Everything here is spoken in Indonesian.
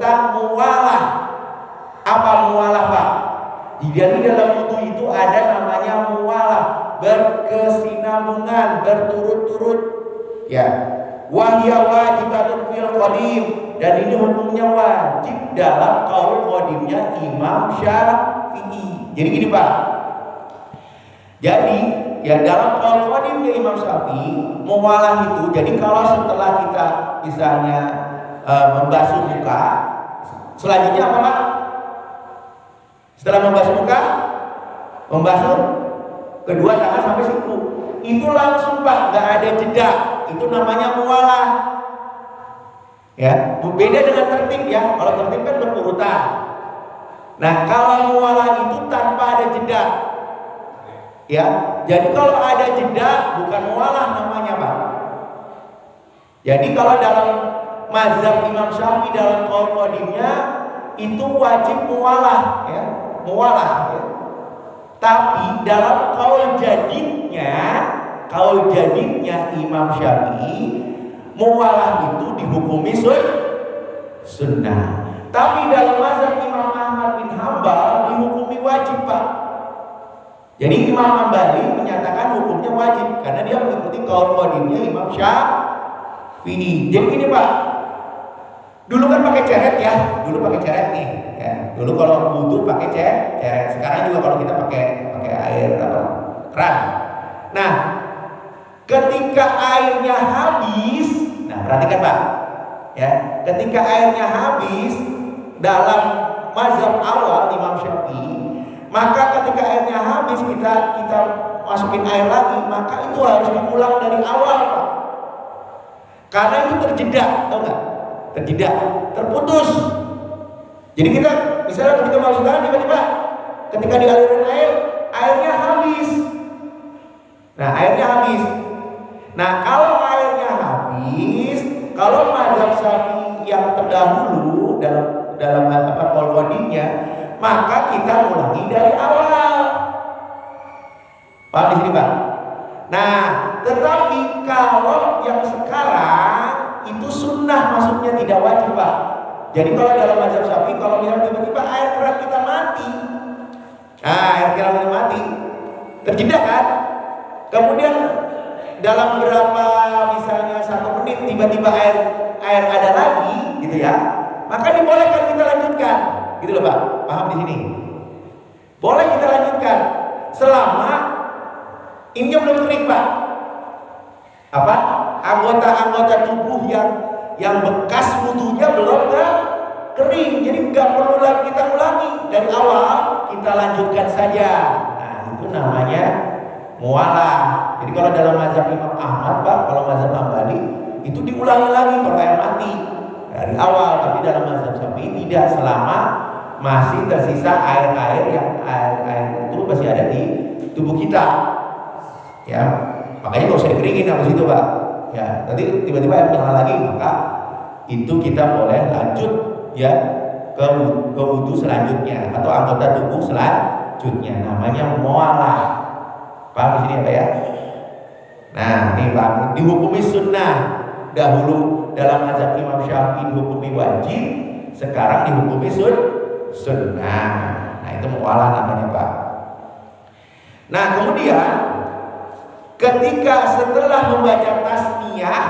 tentang muwalah. Apa muwalah, Pak? Jadi dalam wudu itu ada namanya muwalah, berkesinambungan, berturut-turut. Ya, wahya wajibatun fil qadim, dan ini hukumnya wajib dalam qaul qadimnya Imam Syafi'i. Jadi gini, Pak. Jadi ya dalam qaul qadimnya Imam Syafi'i, muwalah itu jadi kalau setelah kita misalnya membasuh muka, selanjutnya apa, Pak? Setelah membasuh muka, membasuh kedua tangan sampai siku. Itu langsung, Pak, nggak ada jeda. Itu namanya muwalah. Ya, beda dengan tertib ya. Kalau tertib kan berurutan. Nah, kalau muwalah itu tanpa ada jeda. Ya, jadi kalau ada jeda bukan muwalah namanya, Pak. Jadi kalau dalam mazhab Imam Syafi'i dalam qaul qadimnya itu wajib muwalah, ya. Muwalah, ya. Tapi dalam qaul jadidnya Imam Syafi'i, muwalah itu dihukumi sunnah. Tapi dalam mazhab Imam Ahmad bin Hambal dihukumi wajib, Pak. Jadi Imam Hambali menyatakan hukumnya wajib karena dia mengikuti qaul qadimnya Imam Syafi'i. Jadi gini, Pak. Dulu kan pakai ceret ya, dulu pakai ceret nih. Ya, dulu kalau wudu pakai ceret. Sekarang juga kalau kita pakai air keran. Nah, ketika airnya habis, nah perhatikan, Pak. Ya, ketika airnya habis dalam mazhab awal Imam Syafi'i, maka ketika airnya habis kita masukin air lagi, maka itu harus diulang dari awal, Pak. Karena itu terjeda, tahu nggak? Terjeda, terputus. Jadi kita misalnya ketika masuk tangan tiba-tiba ketika dialirin airnya habis. Nah, airnya habis. Nah, kalau airnya habis, kalau mazhab Syafi'i yang terdahulu dalam qaul qadimnya, maka kita ulangi dari awal. Paham di sini, Pak? Nah, tetapi kalau yang sekarang itu sunnah, maksudnya tidak wajib, Pak. Jadi kalau dalam mazhab Syafi'i, kalau misalnya tiba-tiba air keran kita mati, air keran kita mati, terjeda kan? Kemudian dalam berapa misalnya 1 menit tiba-tiba air ada lagi, gitu ya, maka dibolehkan kita lanjutkan, gitu loh, Pak. Paham di sini? Boleh kita lanjutkan selama ini belum kering, Pak. Apa? Anggota-anggota tubuh yang bekas wudunya belum kering, jadi nggak perlu lagi kita ulangi dari awal, kita lanjutkan saja. Nah, itu namanya muwalah. Jadi kalau dalam mazhab Imam Ahmad, Pak, kalau mazhab Hambali itu diulangi lagi kalau air mati dari awal, tapi dalam mazhab Syafi'i tidak, selama masih tersisa air itu masih ada di tubuh kita. Ya, makanya nggak usah dikeringin habis itu, Pak. Ya, nanti tiba-tiba air nyala lagi, maka itu kita boleh lanjut ya ke wudu selanjutnya atau anggota tubuh selanjutnya, namanya muwalah. Paham di sini apa ya? Nah, ini Pak, dihukumi sunnah. Dahulu dalam mazhab Imam Syafi'i dihukumi wajib, sekarang dihukumi sunnah. Nah, itu muwalah namanya, Pak. Nah, kemudian ketika setelah membaca tasmiyah